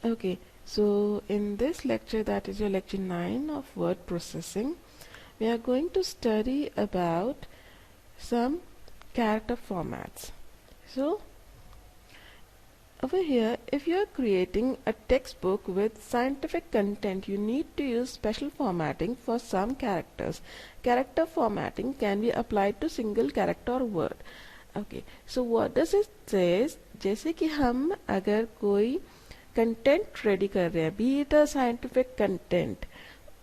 Okay, so in this lecture, that is your lecture 9 of word processing, we are going to study about some character formats. So over here, if you are creating a textbook with scientific content, you need to use special formatting for some characters. Character formatting can be applied to single character or word. Okay, so what does it says? जैसे कि हम अगर कोई content ready कर रहे हैं, B it a scientific content,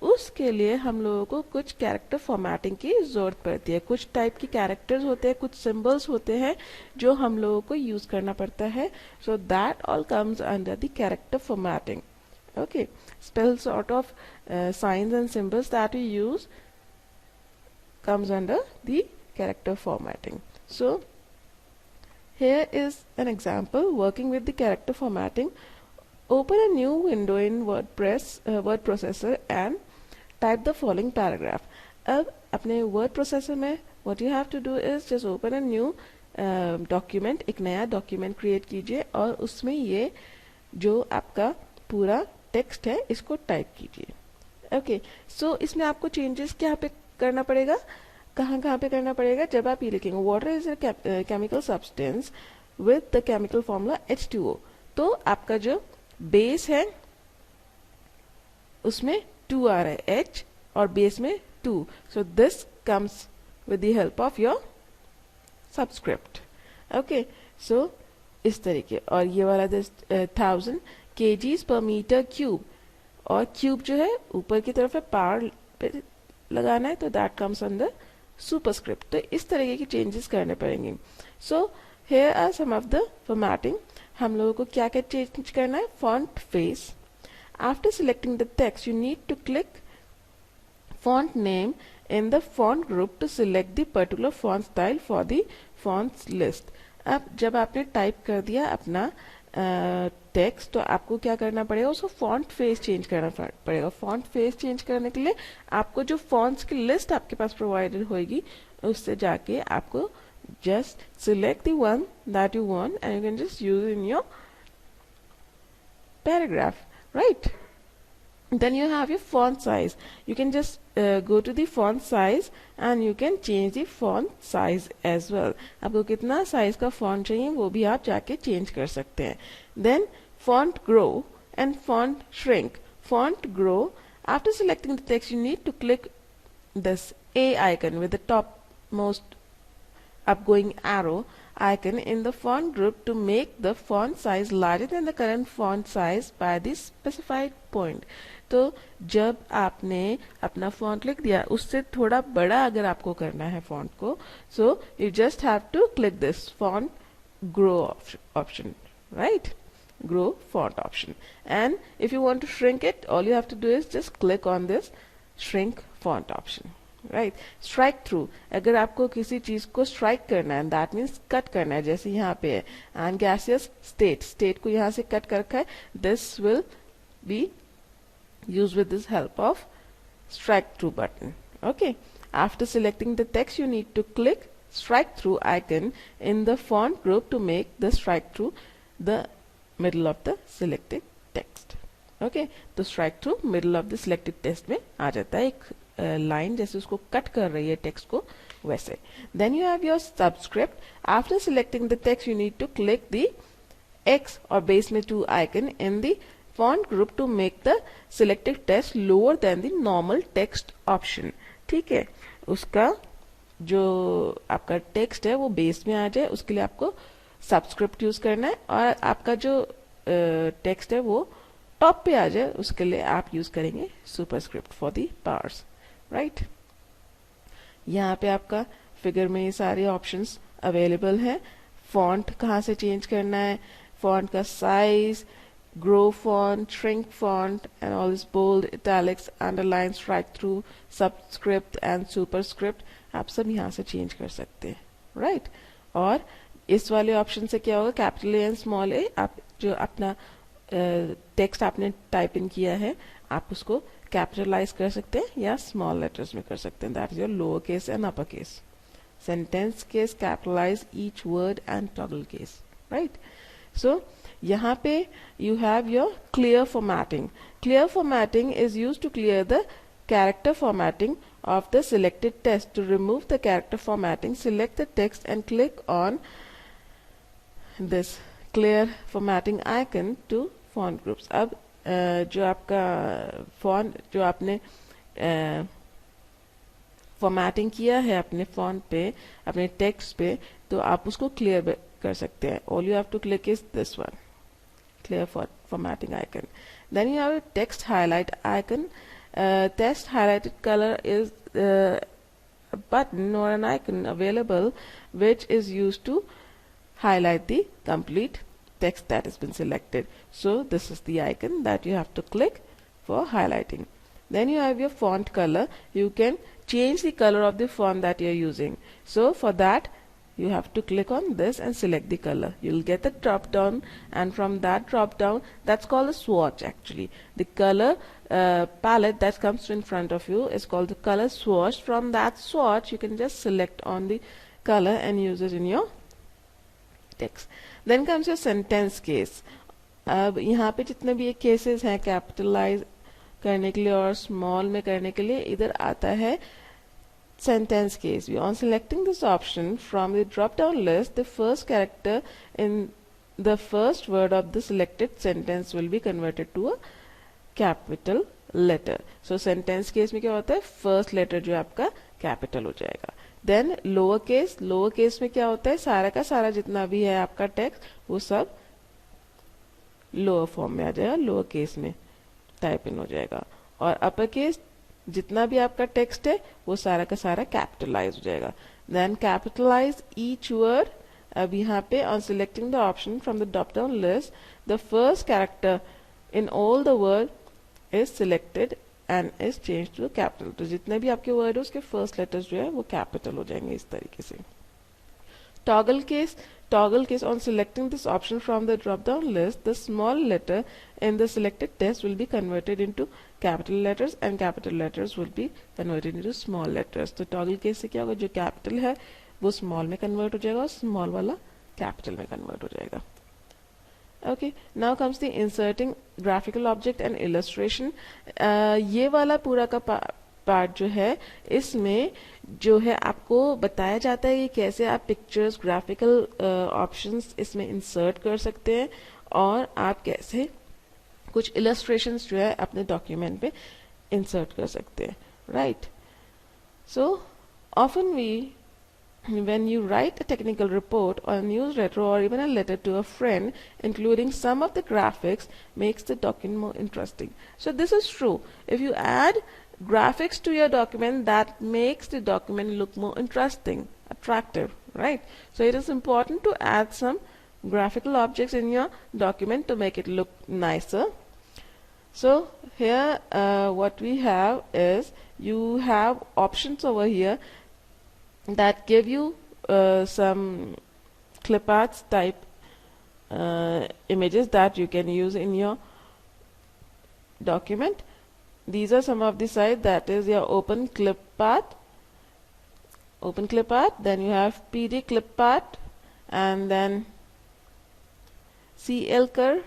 उसके लिए हम लोगों को कुछ कैरेक्टर फॉर्मेटिंग की जरूरत पड़ती है. कुछ टाइप की कैरेक्टर्स होते हैं, कुछ सिंबल्स होते हैं जो हम लोगों को यूज करना पड़ता है. So that all comes under the character formatting. Okay, special sort of signs and symbols that we use comes under the character formatting. So here is an example working with the character formatting. Open a new window in word processor and type the following paragraph. अब अपने word processor में what you have to do is just open a new document, एक नया document create कीजिए और उसमें ये जो आपका पूरा टेक्स्ट है इसको टाइप कीजिए. ओके, सो इसमें आपको चेंजेस क्या पे करना पड़ेगा, कहाँ पे करना पड़ेगा? जब आप ये लिखेंगे water is a chemical substance with the chemical formula H2O, तो आपका जो बेस है उसमें 2 आ रहा है, H, और बेस में 2. So this comes with the help of your subscript. Okay, so इस तरीके. और ये वाला 1000 kgs per meter क्यूब, और क्यूब जो है ऊपर की तरफ है, पार पे लगाना है, तो दैट कम्स अंडर सुपरस्क्रिप्ट. तो इस तरीके की चेंजेस करने पड़ेंगे. So here are some of the formatting. हम लोगों को क्या क्या चेंज करना है? Font face. After selecting the text you need to click font name in the font group to select the particular font style for the fonts list. अब जब आपने टाइप कर दिया अपना टेक्स्ट, तो आपको क्या करना पड़ेगा? उसको फॉन्ट फेस चेंज करना पड़ेगा. फॉन्ट फेस चेंज करने के लिए आपको जो फॉन्ट्स की लिस्ट आपके पास प्रोवाइडेड होगी उससे जाके आपको just select the one that you want and you can just use in your paragraph, right? Then you have your font size. You can just go to the font size and you can change the font size as well. आपको कितना size का font चाहिए वो भी आप जाके change कर सकते हैं. Then font grow and font shrink. Font grow, after selecting the text you need to click this A icon with the topmost upgoing arrow icon in the font group to make the font size larger than the current font size by the specified point. तो जब आपने अपना font लिख दिया उससे थोड़ा बड़ा अगर आपको करना है फॉन्ट को, so you just have to click this font grow option, right? Grow font option. And if you want to shrink it, all you have to do is just click on this shrink font option, right? Strike through, अगर आपको किसी चीज को strike करना है, that means cut करना है, जैसे यहाँ पे है एंड गैसियस स्टेट को यहाँ से कट कर रखा है, this will be used with this help of strike through button. Okay, after selecting the text you need to click strike through icon in the font group to make the strike through the middle of the selected text. Okay, तो strike through middle of the selected text में आ जाता है एक line जैसे उसको cut कर रही है टेक्स्ट को वैसे. Then you have your subscript. After selecting the text you need to click the X और base में 2 icon in the font group to make the selected text lower than the normal text option. ठीक है, उसका जो आपका text है वो base में आ जाए उसके लिए आपको सबस्क्रिप्ट यूज करना है, और आपका जो टेक्स्ट है वो टॉप पे आ जाए उसके लिए आप यूज करेंगे superscript for the parts, right? यहाँ पे आपका फिगर में ये सारे ऑप्शंस अवेलेबल हैं. फॉन्ट कहाँ से चेंज करना है, फॉन्ट का size, grow font, shrink font, and all this bold, italics, underline, strike through, subscript and superscript, आप सब यहाँ से चेंज कर सकते हैं, राइट? और इस वाले ऑप्शन से क्या होगा? कैपिटल ए एंड स्मॉल ए, आप जो अपना टेक्स्ट आपने टाइप इन किया है आप उसको कैपिटलाइज कर सकते हैं या स्मॉल लेटर्स में कर सकते हैं. That is your lower case and upper case. Sentence case, capitalise each word and toggle case, right? So यहाँ पे you have your clear formatting. Clear formatting is used to clear the character formatting of the selected text. To remove the character formatting, select the text and click on this clear formatting icon to font groups. अब जो आपका font जो आपने formatting किया है अपने font पे, अपने टेक्स्ट पे, तो आप उसको क्लियर कर सकते हैं. All you have to click is this one, clear for formatting icon. Then you have a text highlight icon. Text highlighted color is a button or an icon available which is used to highlight the complete text that has been selected. So this is the icon that you have to click for highlighting. Then you have your font color. You can change the color of the font that you are using. So for that you have to click on this and select the color. You'll get the drop down, and from that drop down, that's called a swatch actually. The color palette that comes in front of you is called the color swatch. From that swatch you can just select on the color and use it in your text. Then comes your sentence case. अब यहाँ पे जितने भी ये cases हैं capitalize करने के लिए और small में करने के लिए, इधर आता है sentence case. On selecting this option from the drop down list, the first character in the first word of the selected sentence will be converted to a capital letter. So sentence case में क्या होता है, first letter जो आपका capital हो जाएगा. Then lower case में क्या होता है, सारा का सारा जितना भी है आपका text वो सब lower form में आ जाएगा, lower case में type in हो जाएगा. और upper case जितना भी आपका टेक्स्ट है वो सारा का सारा कैपिटलाइज हो जाएगा. Then capitalise each word. अब यहाँ पे on selecting the option from the drop down list, the first character in all the word is selected and is change to capital. तो जितने भी आपके वर्ड है उसके फर्स्ट लेटर्स जो है वो कैपिटल हो जाएंगे इस तरीके से. Toggle case, on selecting this option from the drop down list, the small letter in the selected text will be converted into capital letters and capital letters will be converted into small letters. तो toggle case से क्या होगा, जो capital है वो small में convert हो जाएगा और small वाला capital में convert हो जाएगा. Okay, now comes the inserting graphical object and illustration. ये वाला पूरा का पार्ट जो है, इसमें जो है आपको बताया जाता है कि कैसे आप पिक्चर्स, ग्राफिकल ऑप्शंस इसमें इंसर्ट कर सकते हैं और आप कैसे कुछ इलस्ट्रेशंस जो है अपने डॉक्यूमेंट पे इंसर्ट कर सकते हैं. Right. So often we when you write a technical report or a newsletter or even a letter to a friend, including some of the graphics makes the document more interesting. So this is true. If you add graphics to your document, that makes the document look more interesting, attractive, right? So it is important to add some graphical objects in your document to make it look nicer. So here what we have is, you have options over here that give you some clip arts type images that you can use in your document. These are some of the sites. That is your open clip art, then you have PD clip art, and then CL curve,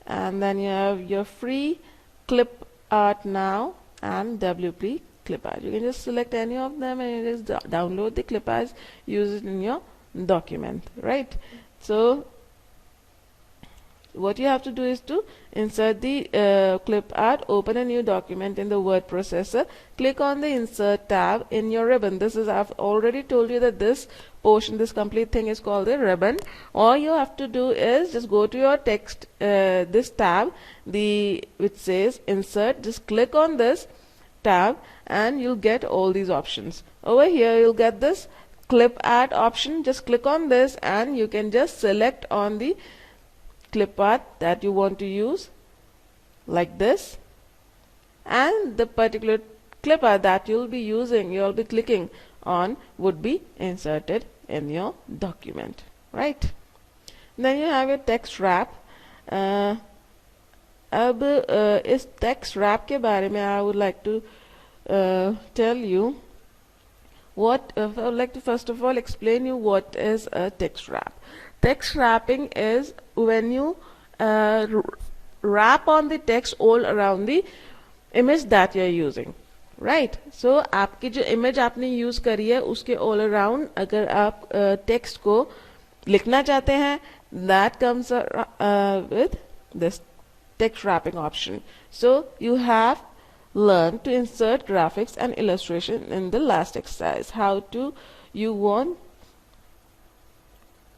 and then you have your free clip art now and WP clip art. You can just select any of them and just download the clip arts, use it in your document, right? So what you have to do is to insert the clip art, open a new document in the word processor, click on the insert tab in your ribbon. This is, I've already told you that this portion, this complete thing is called the ribbon. All you have to do is just go to your text, this tab, which says insert, just click on this tab and you'll get all these options. Over here you'll get this clip art option. Just click on this and you can just select on the clip art that you want to use, like this, and the particular clip art that you'll be clicking on would be inserted in your document, right? Then you have your text wrap. अब इस text wrap के बारे में I would like to tell you what I would like to first of all explain you what is a text wrap. Text wrapping is when you wrap on the text all around the image that you are using, right? So आपकी जो image आपने use करी है उसके all around अगर आप text को लिखना चाहते हैं, that comes with this text wrapping option. So you have learned to insert graphics and illustration in the last exercise. How to you want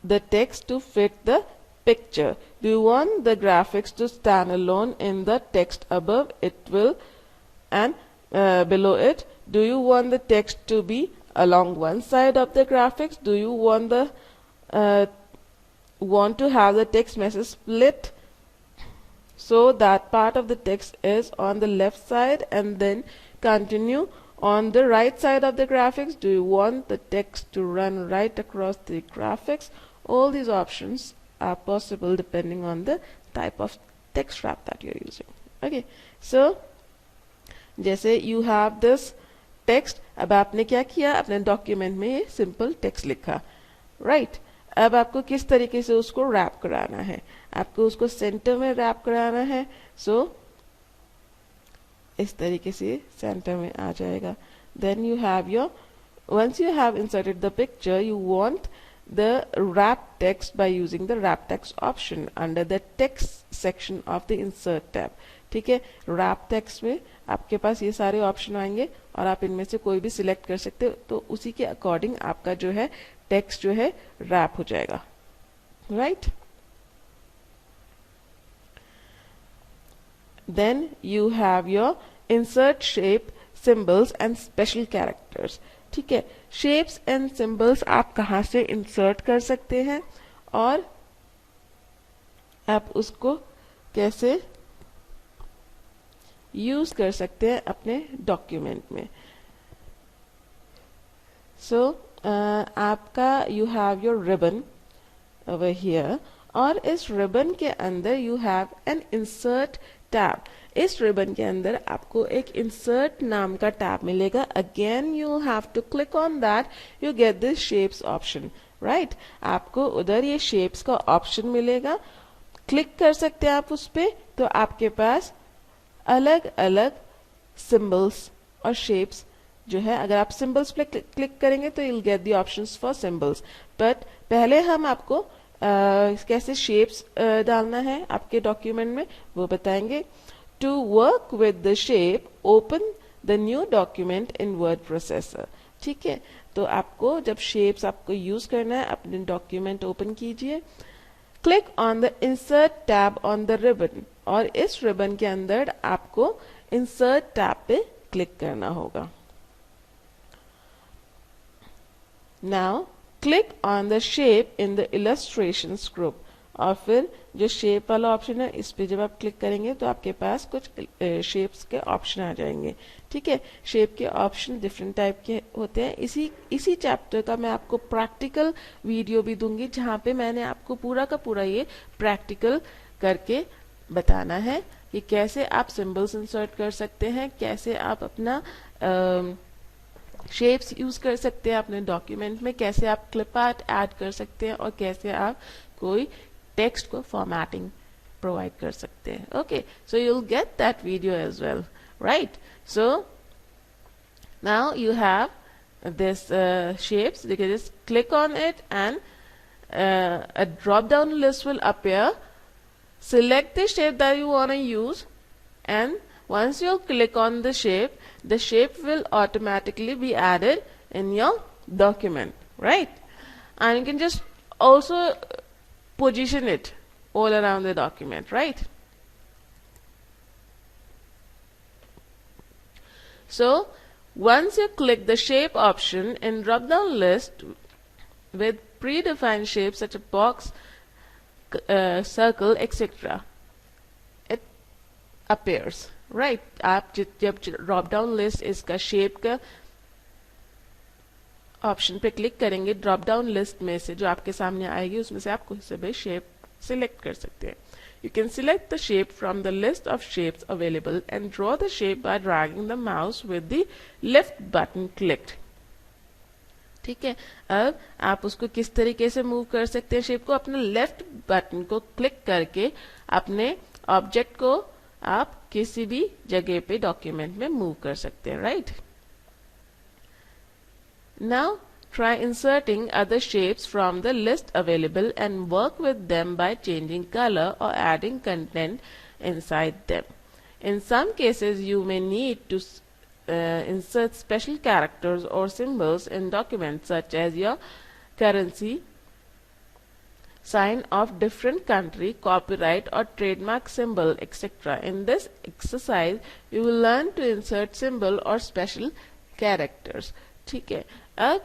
the text to fit the picture. Do you want the graphics to stand alone in the text above it will and below it? Do you want the text to be along one side of the graphics? Do you want the want to have the text message split so that part of the text is on the left side and then continue on the right side of the graphics? Do you want the text to run right across the graphics? All these options are possible depending on the type of text wrap that you're using. Okay, so जैसे you have this text, अब आपने क्या किया, अपने document में ये simple text लिखा, right? अब आपको किस तरीके से उसको रैप कराना है, आपको उसको सेंटर में रैप कराना है, सो इस तरीके से सेंटर में आ जाएगा. Then you have your, once you have inserted the picture, you want the wrap text by using the wrap text option under the text section of the insert tab. ठीक है, wrap text में आपके पास ये सारे option आएंगे और आप इनमें से कोई भी सिलेक्ट कर सकते हो, तो उसी के अकॉर्डिंग आपका जो है टेक्स्ट जो है रैप हो जाएगा, right? Then you have your insert shape, symbols and special characters. ठीक है, शेप्स एंड सिंबल्स आप कहाँ से इंसर्ट कर सकते हैं और आप उसको कैसे यूज कर सकते हैं अपने डॉक्यूमेंट में. सो आपका you have your ribbon over here और इस रिबन के अंदर you have an insert tab. इस रिबन के अंदर आपको एक इंसर्ट नाम का टैब मिलेगा. Again you have to click on that, you get this shapes option, right? आपको उधर ये शेप्स का ऑप्शन मिलेगा, क्लिक कर सकते हैं आप उस पे, तो आपके पास अलग अलग सिंबल्स और शेप्स जो है, अगर आप सिंबल्स पे क्लिक करेंगे तो you'll get the options for symbols. But पहले हम आपको कैसे शेप्स डालना है आपके डॉक्यूमेंट में वो बताएंगे. To work with the shape, open the new document in word processor. ठीक है, तो आपको जब शेप्स आपको यूज करना है, अपने डॉक्यूमेंट ओपन कीजिए, click on the insert tab on the ribbon और इस रिबन के अंदर आपको इंसर्ट टैब पे क्लिक करना होगा. Now click on the shape in the illustrations group और फिर जो शेप वाला ऑप्शन है इस पे जब आप क्लिक करेंगे तो आपके पास कुछ शेप्स के ऑप्शन आ जाएंगे. ठीक है, शेप के ऑप्शन डिफरेंट टाइप के होते हैं. इसी चैप्टर का मैं आपको प्रैक्टिकल वीडियो भी दूंगी जहां पे मैंने आपको पूरा का पूरा ये प्रैक्टिकल करके बताना है कि कैसे आप सिंबल्स इंसर्ट कर सकते हैं, कैसे आप अपना शेप्स यूज कर सकते हैं अपने डॉक्यूमेंट में, कैसे आप क्लिप आर्ट ऐड कर सकते हैं और कैसे आप कोई टेक्स्ट को फॉर्मेटिंग प्रोवाइड कर सकते हैं. Okay, so you will get that video as well, right? So now you have this shapes. You can just click on it and a drop down list will appear. Select the shape that you want to use and once you click on the shape will automatically be added in your document, right? And you can just also position it all around the document, right? So once you click the shape option in drop down list with predefined shapes such as box, circle, etc., it appears, right? आप जब drop down list इसका shape का option पे click करेंगे, drop down list में से जो आपके सामने आएगी उसमें से आप कोई से भी शेप सिलेक्ट कर सकते हैं. You can select the shape from the list of shapes available and draw the shape by dragging the mouse with the left button clicked. ठीक है, अब आप उसको किस तरीके से मूव कर सकते हैं शेप को, अपने लेफ्ट बटन को क्लिक करके अपने ऑब्जेक्ट को आप किसी भी जगह पे डॉक्यूमेंट में मूव कर सकते हैं, right. Now try inserting other shapes from the list available and work with them by changing color or adding content inside them. In some cases, you may need to insert special characters or symbols in documents such as your currency, sign of different country, copyright or trademark symbol, etc. In this exercise, you will learn to insert symbol or special characters. ठीक है, अब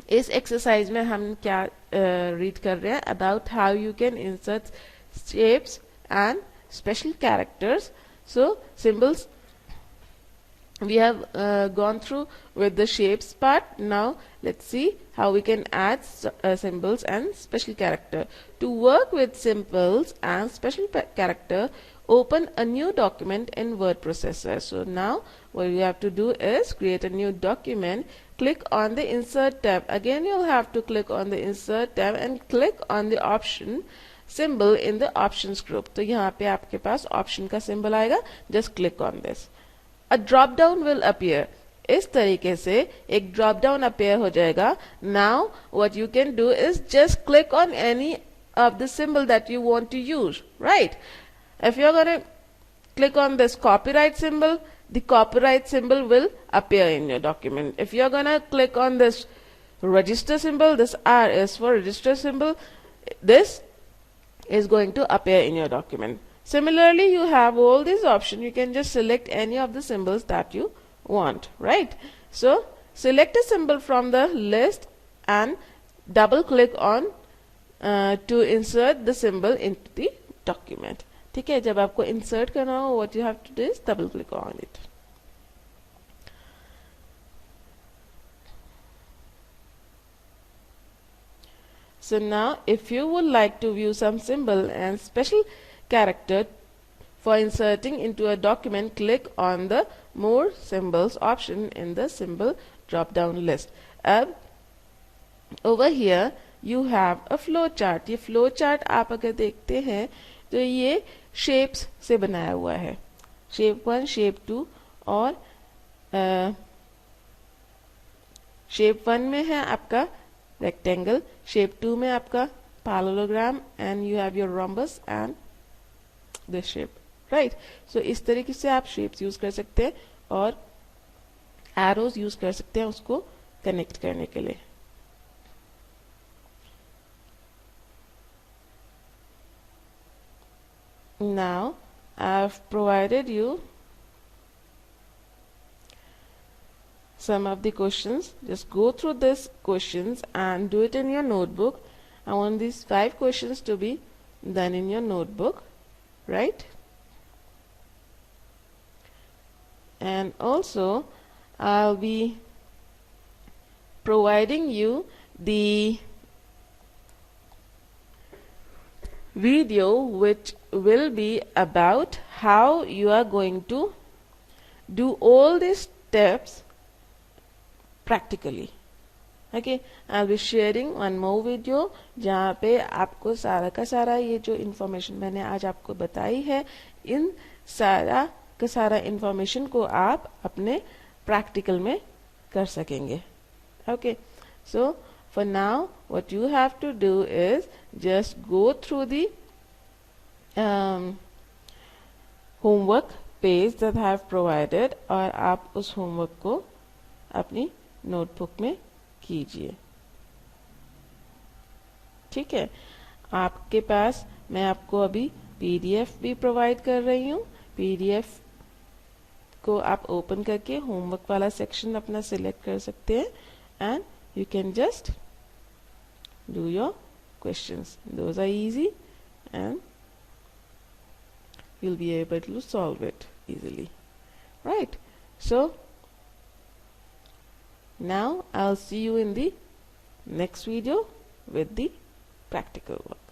इस exercise में हम क्या read कर रहे हैं, about how you can insert shapes and special characters. So symbols we have gone through with the shapes part. Now let's see how we can add symbols and special character. To work with symbols and special character, open a new document in word processor. So now what you have to do is create a new document, click on the insert tab. Again you'll have to click on the insert tab and click on the option symbol in the options group. तो यहाँ पे आपके पास option का symbol आएगा, just click on this. A drop down will appear. इस तरीके से एक drop down appear हो जाएगा. Now what you can do is just click on any of the symbol that you want to use, right? If you're going to click on this copyright symbol, the copyright symbol will appear in your document. If you're going to click on this register symbol, this R is for register symbol, this is going to appear in your document. Similarly, you have all these options. You can just select any of the symbols that you want, right? So select a symbol from the list and double click on to insert the symbol into the document. ठीक है, जब आपको insert करना हो, what you have to do is double click on it. So now if you would like to view some symbol and special character for inserting into a document, click on the more symbols option in the symbol drop down list. अब over here you have a flow chart. ये flow chart आप अगर देखते हैं तो ये shapes से बनाया हुआ है, shape 1, shape 2 और shape 1 में है आपका rectangle, shape 2 में आपका parallelogram and you have your rhombus and this shape, right? So इस तरीके से आप shapes यूज कर सकते हैं और arrows यूज कर सकते हैं उसको कनेक्ट करने के लिए. Now I've provided you some of the questions. Just go through these questions and do it in your notebook. I want these 5 questions to be done in your notebook, right? And also I'll be providing you the video which will be about how you are going to do all these steps practically. Okay, I'll be sharing one more video जहाँ पे आपको सारा का सारा ये जो information मैंने आज आपको बताई है, इन सारा का सारा information को आप अपने practical में कर सकेंगे. Okay, so for now what you have to do is just go through the homework page that I have provided और आप उस homework को अपनी notebook में कीजिए. ठीक है, आपके पास मैं आपको अभी PDF भी प्रोवाइड कर रही हूँ. PDF को आप ओपन करके होमवर्क वाला सेक्शन अपना सिलेक्ट कर सकते हैं and you can just do your questions. Those are easy and you'll be able to solve it easily, right? So now I'll see you in the next video with the practical one.